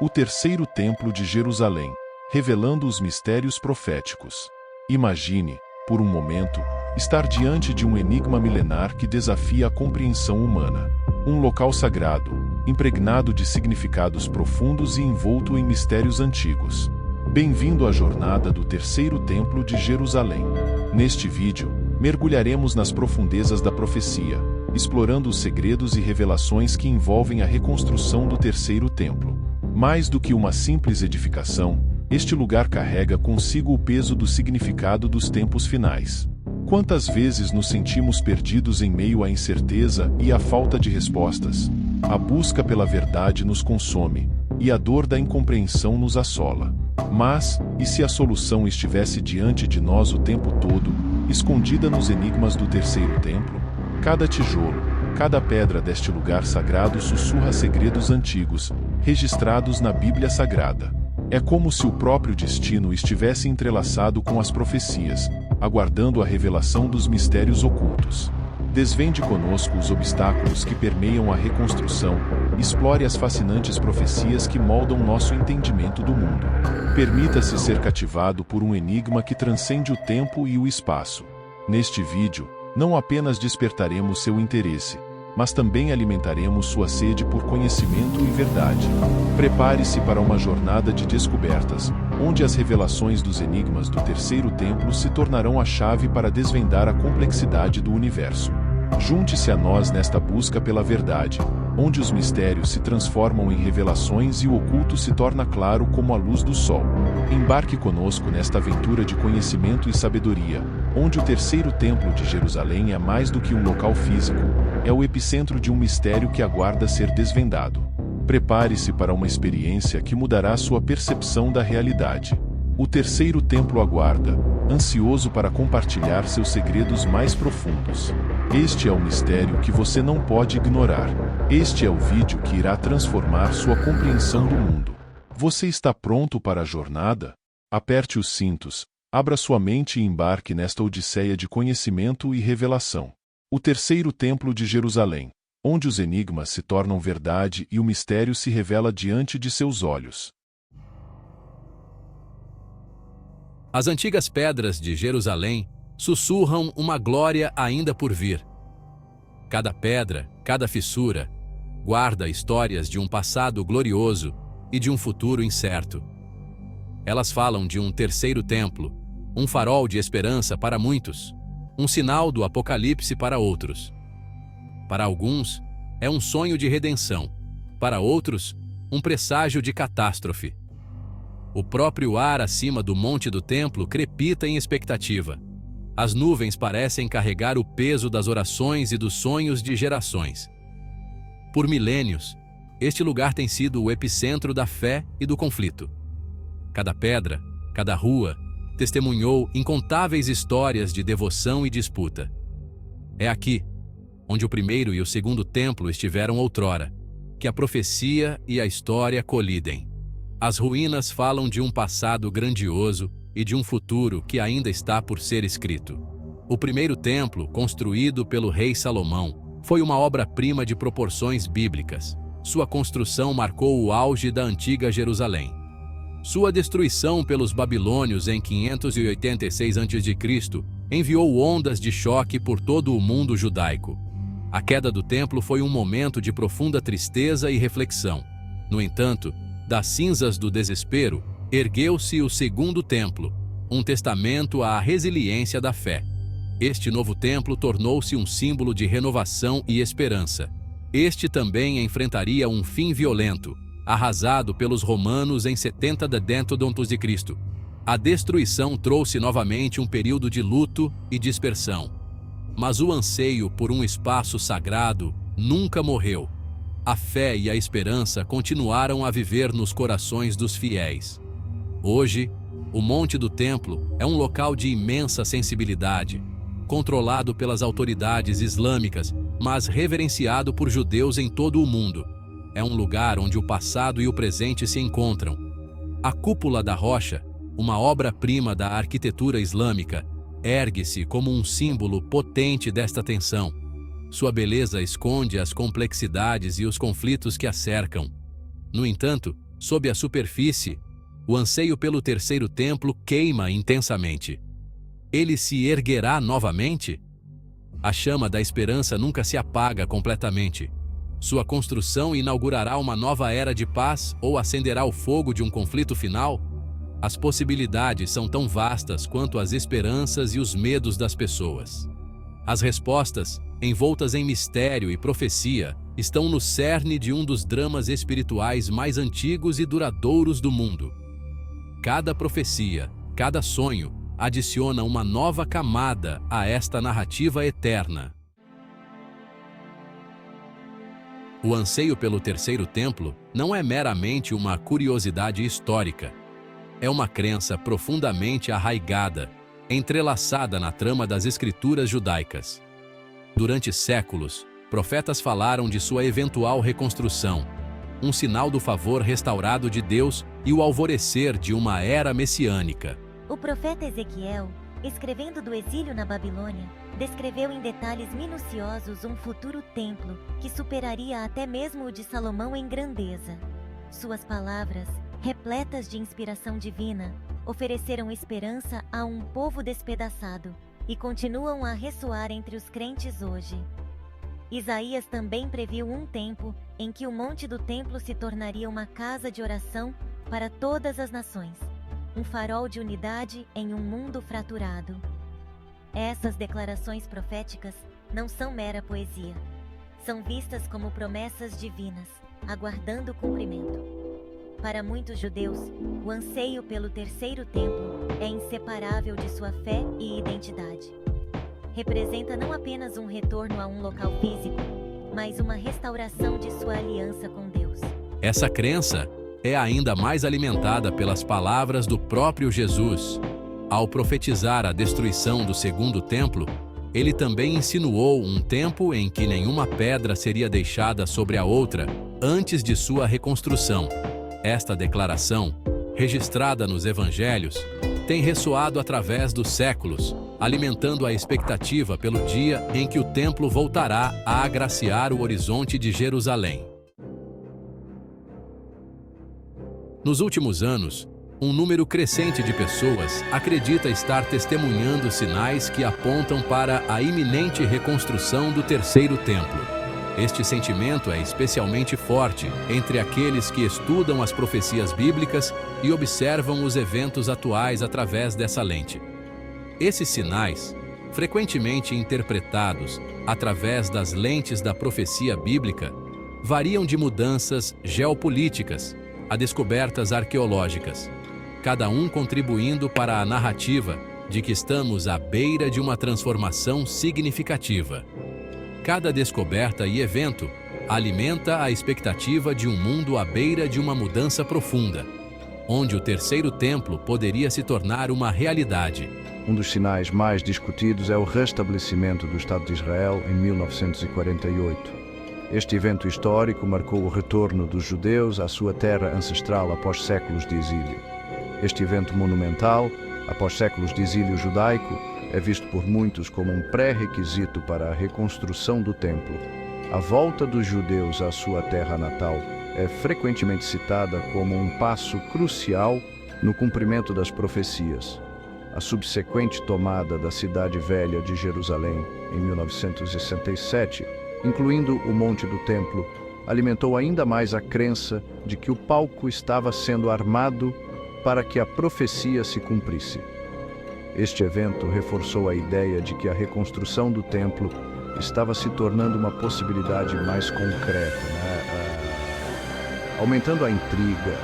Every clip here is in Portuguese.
O terceiro templo de Jerusalém, revelando os mistérios proféticos. Imagine, por um momento, estar diante de um enigma milenar que desafia a compreensão humana. Um local sagrado, impregnado de significados profundos e envolto em mistérios antigos. Bem-vindo à jornada do terceiro templo de Jerusalém. Neste vídeo, mergulharemos nas profundezas da profecia, explorando os segredos e revelações que envolvem a reconstrução do terceiro templo. Mais do que uma simples edificação, este lugar carrega consigo o peso do significado dos tempos finais. Quantas vezes nos sentimos perdidos em meio à incerteza e à falta de respostas? A busca pela verdade nos consome, e a dor da incompreensão nos assola. Mas, e se a solução estivesse diante de nós o tempo todo, escondida nos enigmas do terceiro templo? Cada tijolo, cada pedra deste lugar sagrado sussurra segredos antigos, registrados na Bíblia Sagrada. É como se o próprio destino estivesse entrelaçado com as profecias, aguardando a revelação dos mistérios ocultos. Desvende conosco os obstáculos que permeiam a reconstrução, explore as fascinantes profecias que moldam nosso entendimento do mundo. Permita-se ser cativado por um enigma que transcende o tempo e o espaço. Neste vídeo, não apenas despertaremos seu interesse, mas também alimentaremos sua sede por conhecimento e verdade. Prepare-se para uma jornada de descobertas, onde as revelações dos enigmas do terceiro templo se tornarão a chave para desvendar a complexidade do universo. Junte-se a nós nesta busca pela verdade, onde os mistérios se transformam em revelações e o oculto se torna claro como a luz do sol. Embarque conosco nesta aventura de conhecimento e sabedoria, onde o terceiro templo de Jerusalém é mais do que um local físico, é o epicentro de um mistério que aguarda ser desvendado. Prepare-se para uma experiência que mudará sua percepção da realidade. O terceiro templo aguarda, ansioso para compartilhar seus segredos mais profundos. Este é o mistério que você não pode ignorar. Este é o vídeo que irá transformar sua compreensão do mundo. Você está pronto para a jornada? Aperte os cintos, abra sua mente e embarque nesta odisseia de conhecimento e revelação. O terceiro templo de Jerusalém, onde os enigmas se tornam verdade e o mistério se revela diante de seus olhos. As antigas pedras de Jerusalém sussurram uma glória ainda por vir. Cada pedra, cada fissura, guarda histórias de um passado glorioso e de um futuro incerto. Elas falam de um terceiro templo, um farol de esperança para muitos, um sinal do apocalipse para outros. Para alguns, é um sonho de redenção, para outros, um presságio de catástrofe. O próprio ar acima do monte do templo crepita em expectativa. As nuvens parecem carregar o peso das orações e dos sonhos de gerações. Por milênios, este lugar tem sido o epicentro da fé e do conflito. Cada pedra, cada rua, testemunhou incontáveis histórias de devoção e disputa. É aqui, onde o primeiro e o segundo templo estiveram outrora, que a profecia e a história colidem. As ruínas falam de um passado grandioso e de um futuro que ainda está por ser escrito. O primeiro templo, construído pelo rei Salomão, foi uma obra-prima de proporções bíblicas. Sua construção marcou o auge da antiga Jerusalém. Sua destruição pelos babilônios em 586 a.C. enviou ondas de choque por todo o mundo judaico. A queda do templo foi um momento de profunda tristeza e reflexão. No entanto, das cinzas do desespero, ergueu-se o segundo templo, um testamento à resiliência da fé. Este novo templo tornou-se um símbolo de renovação e esperança. Este também enfrentaria um fim violento, arrasado pelos romanos em 70 d.C. A destruição trouxe novamente um período de luto e dispersão. Mas o anseio por um espaço sagrado nunca morreu. A fé e a esperança continuaram a viver nos corações dos fiéis. Hoje, o Monte do Templo é um local de imensa sensibilidade, controlado pelas autoridades islâmicas, mas reverenciado por judeus em todo o mundo. É um lugar onde o passado e o presente se encontram. A Cúpula da Rocha, uma obra-prima da arquitetura islâmica, ergue-se como um símbolo potente desta tensão. Sua beleza esconde as complexidades e os conflitos que a cercam. No entanto, Sob a superfície, o anseio pelo terceiro templo queima intensamente. Ele se erguerá novamente? A chama da esperança nunca se apaga completamente. Sua construção inaugurará uma nova era de paz ou acenderá o fogo de um conflito final? As possibilidades são tão vastas quanto as esperanças e os medos das pessoas. As respostas, envoltas em mistério e profecia, estão no cerne de um dos dramas espirituais mais antigos e duradouros do mundo. Cada profecia, cada sonho, adiciona uma nova camada a esta narrativa eterna. O anseio pelo terceiro templo não é meramente uma curiosidade histórica. É uma crença profundamente arraigada, entrelaçada na trama das escrituras judaicas. Durante séculos, profetas falaram de sua eventual reconstrução, um sinal do favor restaurado de Deus e o alvorecer de uma era messiânica. O profeta Ezequiel, escrevendo do exílio na Babilônia, descreveu em detalhes minuciosos um futuro templo que superaria até mesmo o de Salomão em grandeza. Suas palavras, repletas de inspiração divina, ofereceram esperança a um povo despedaçado e continuam a ressoar entre os crentes hoje. Isaías também previu um tempo em que o monte do templo se tornaria uma casa de oração para todas as nações, um farol de unidade em um mundo fraturado. Essas declarações proféticas não são mera poesia. São vistas como promessas divinas, aguardando o cumprimento. Para muitos judeus, o anseio pelo terceiro templo é inseparável de sua fé e identidade. Representa não apenas um retorno a um local físico, mas uma restauração de sua aliança com Deus. Essa crença é ainda mais alimentada pelas palavras do próprio Jesus. Ao profetizar a destruição do segundo templo, ele também insinuou um tempo em que nenhuma pedra seria deixada sobre a outra antes de sua reconstrução. Esta declaração, registrada nos evangelhos, tem ressoado através dos séculos, alimentando a expectativa pelo dia em que o templo voltará a agraciar o horizonte de Jerusalém. Nos últimos anos, um número crescente de pessoas acredita estar testemunhando sinais que apontam para a iminente reconstrução do terceiro templo. Este sentimento é especialmente forte entre aqueles que estudam as profecias bíblicas e observam os eventos atuais através dessa lente. Esses sinais, frequentemente interpretados através das lentes da profecia bíblica, variam de mudanças geopolíticas a descobertas arqueológicas, cada um contribuindo para a narrativa de que estamos à beira de uma transformação significativa. Cada descoberta e evento alimenta a expectativa de um mundo à beira de uma mudança profunda, onde o terceiro templo poderia se tornar uma realidade. Um dos sinais mais discutidos é o restabelecimento do Estado de Israel em 1948. Este evento histórico marcou o retorno dos judeus à sua terra ancestral após séculos de exílio. Este evento monumental, após séculos de exílio judaico, é visto por muitos como um pré-requisito para a reconstrução do templo. A volta dos judeus à sua terra natal é frequentemente citada como um passo crucial no cumprimento das profecias. A subsequente tomada da Cidade Velha de Jerusalém em 1967, incluindo o Monte do Templo, alimentou ainda mais a crença de que o palco estava sendo armado para que a profecia se cumprisse. Este evento reforçou a ideia de que a reconstrução do templo estava se tornando uma possibilidade mais concreta, aumentando a intriga,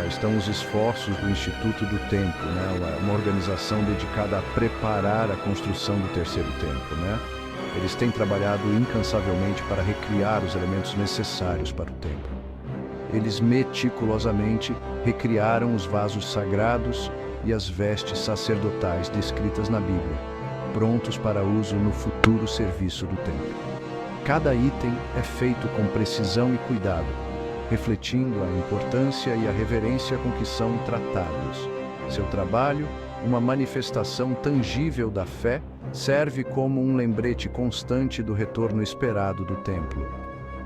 estão os esforços do Instituto do Templo, uma organização dedicada a preparar a construção do terceiro templo. Eles têm trabalhado incansavelmente para recriar os elementos necessários para o templo. Eles meticulosamente recriaram os vasos sagrados e as vestes sacerdotais descritas na Bíblia, prontos para uso no futuro serviço do templo. Cada item é feito com precisão e cuidado, refletindo a importância e a reverência com que são tratados. Seu trabalho, uma manifestação tangível da fé, serve como um lembrete constante do retorno esperado do templo.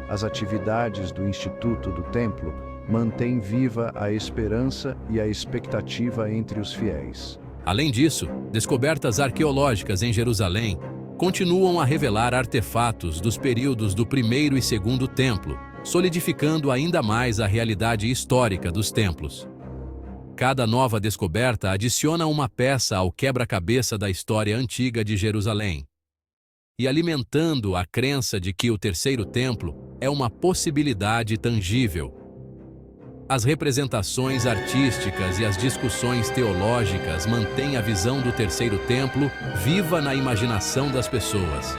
As atividades do Instituto do Templo mantém viva a esperança e a expectativa entre os fiéis. Além disso, descobertas arqueológicas em Jerusalém continuam a revelar artefatos dos períodos do primeiro e segundo templo, solidificando ainda mais a realidade histórica dos templos. Cada nova descoberta adiciona uma peça ao quebra-cabeça da história antiga de Jerusalém, e alimentando a crença de que o terceiro templo é uma possibilidade tangível. As representações artísticas e as discussões teológicas mantêm a visão do terceiro templo viva na imaginação das pessoas.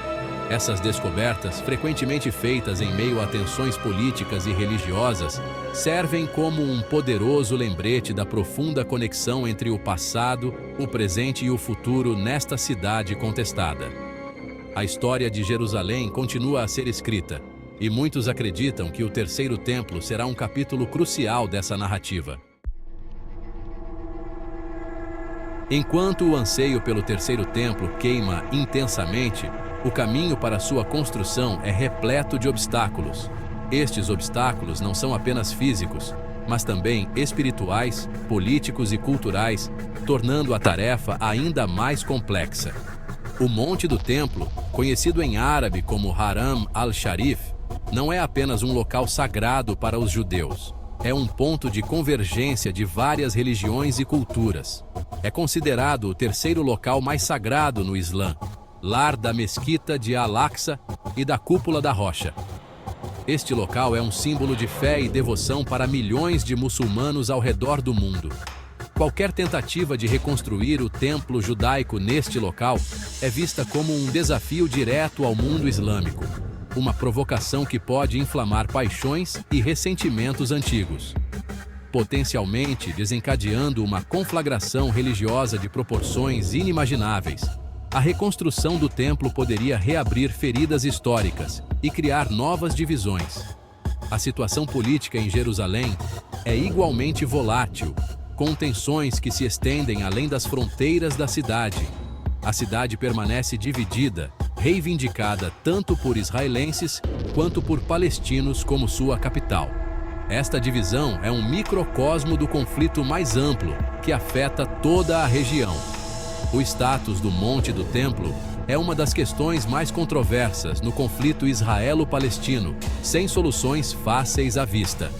Essas descobertas, frequentemente feitas em meio a tensões políticas e religiosas, servem como um poderoso lembrete da profunda conexão entre o passado, o presente e o futuro nesta cidade contestada. A história de Jerusalém continua a ser escrita, e muitos acreditam que o terceiro templo será um capítulo crucial dessa narrativa. Enquanto o anseio pelo terceiro templo queima intensamente, o caminho para sua construção é repleto de obstáculos. Estes obstáculos não são apenas físicos, mas também espirituais, políticos e culturais, tornando a tarefa ainda mais complexa. O Monte do Templo, conhecido em árabe como Haram al-Sharif, não é apenas um local sagrado para os judeus. É um ponto de convergência de várias religiões e culturas. É considerado o terceiro local mais sagrado no Islã, lar da mesquita de Al-Aqsa e da Cúpula da Rocha. Este local é um símbolo de fé e devoção para milhões de muçulmanos ao redor do mundo. Qualquer tentativa de reconstruir o templo judaico neste local é vista como um desafio direto ao mundo islâmico, uma provocação que pode inflamar paixões e ressentimentos antigos, potencialmente desencadeando uma conflagração religiosa de proporções inimagináveis. A reconstrução do templo poderia reabrir feridas históricas e criar novas divisões. A situação política em Jerusalém é igualmente volátil, com tensões que se estendem além das fronteiras da cidade. A cidade permanece dividida, reivindicada tanto por israelenses quanto por palestinos como sua capital. Esta divisão é um microcosmo do conflito mais amplo que afeta toda a região. O status do Monte do Templo é uma das questões mais controversas no conflito israelo-palestino, sem soluções fáceis à vista.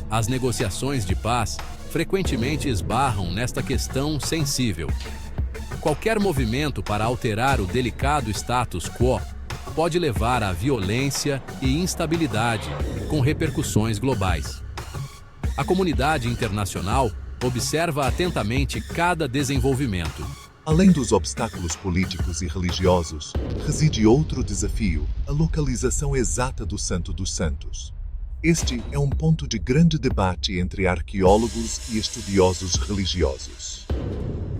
As negociações de paz frequentemente esbarram nesta questão sensível. Qualquer movimento para alterar o delicado status quo pode levar à violência e instabilidade, com repercussões globais. A comunidade internacional observa atentamente cada desenvolvimento. Além dos obstáculos políticos e religiosos, reside outro desafio: a localização exata do Santo dos Santos. Este é um ponto de grande debate entre arqueólogos e estudiosos religiosos.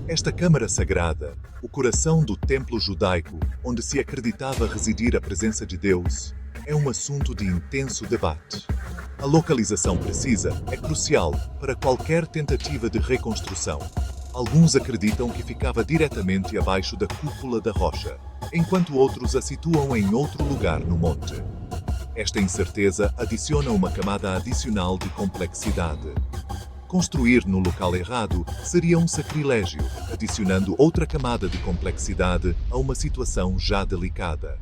Esta câmara sagrada, o coração do templo judaico, onde se acreditava residir a presença de Deus, é um assunto de intenso debate. A localização precisa é crucial para qualquer tentativa de reconstrução. Alguns acreditam que ficava diretamente abaixo da Cúpula da Rocha, enquanto outros a situam em outro lugar no monte. Esta incerteza adiciona uma camada adicional de complexidade. Construir no local errado seria um sacrilégio, adicionando outra camada de complexidade a uma situação já delicada.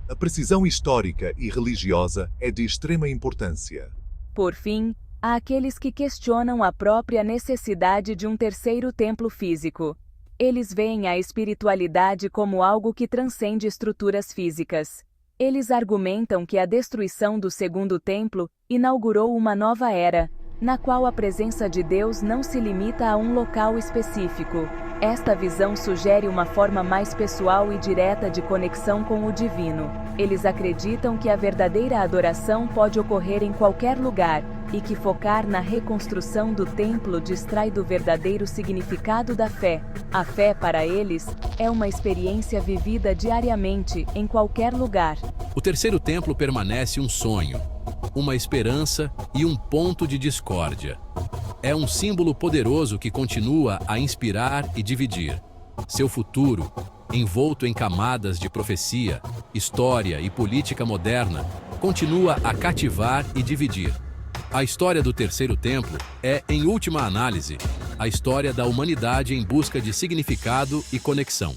A precisão histórica e religiosa é de extrema importância. Por fim, há aqueles que questionam a própria necessidade de um terceiro templo físico. Eles veem a espiritualidade como algo que transcende estruturas físicas. Eles argumentam que a destruição do segundo templo inaugurou uma nova era, na qual a presença de Deus não se limita a um local específico. Esta visão sugere uma forma mais pessoal e direta de conexão com o divino. Eles acreditam que a verdadeira adoração pode ocorrer em qualquer lugar, e que focar na reconstrução do templo distrai do verdadeiro significado da fé. A fé, para eles, é uma experiência vivida diariamente, em qualquer lugar. O terceiro templo permanece um sonho, uma esperança e um ponto de discórdia. É um símbolo poderoso que continua a inspirar e dividir. Seu futuro, envolto em camadas de profecia, história e política moderna, continua a cativar e dividir. A história do Terceiro Templo é, em última análise, a história da humanidade em busca de significado e conexão.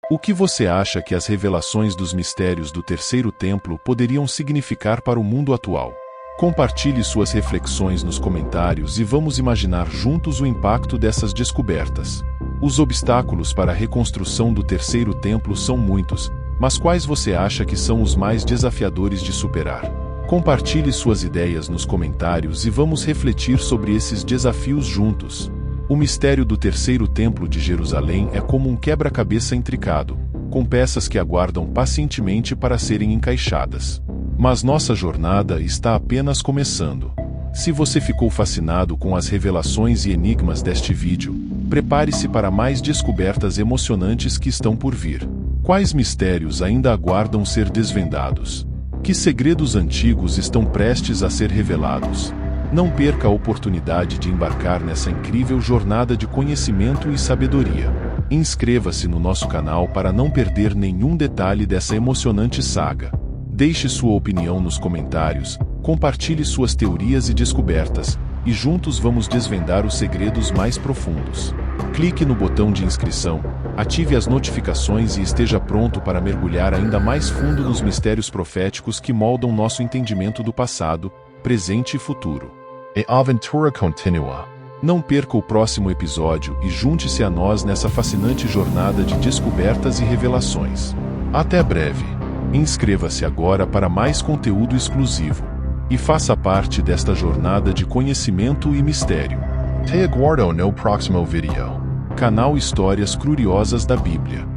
O que você acha que as revelações dos mistérios do Terceiro Templo poderiam significar para o mundo atual? Compartilhe suas reflexões nos comentários e vamos imaginar juntos o impacto dessas descobertas. Os obstáculos para a reconstrução do Terceiro Templo são muitos, mas quais você acha que são os mais desafiadores de superar? Compartilhe suas ideias nos comentários e vamos refletir sobre esses desafios juntos. O mistério do Terceiro Templo de Jerusalém é como um quebra-cabeça intricado, com peças que aguardam pacientemente para serem encaixadas. Mas nossa jornada está apenas começando. Se você ficou fascinado com as revelações e enigmas deste vídeo, prepare-se para mais descobertas emocionantes que estão por vir. Quais mistérios ainda aguardam ser desvendados? Que segredos antigos estão prestes a ser revelados? Não perca a oportunidade de embarcar nessa incrível jornada de conhecimento e sabedoria. Inscreva-se no nosso canal para não perder nenhum detalhe dessa emocionante saga. Deixe sua opinião nos comentários, compartilhe suas teorias e descobertas, e juntos vamos desvendar os segredos mais profundos. Clique no botão de inscrição, ative as notificações e esteja pronto para mergulhar ainda mais fundo nos mistérios proféticos que moldam nosso entendimento do passado, presente e futuro. A aventura continua. Não perca o próximo episódio e junte-se a nós nessa fascinante jornada de descobertas e revelações. Até breve. Inscreva-se agora para mais conteúdo exclusivo. E faça parte desta jornada de conhecimento e mistério. Te aguardo no próximo vídeo. Canal Histórias Curiosas da Bíblia.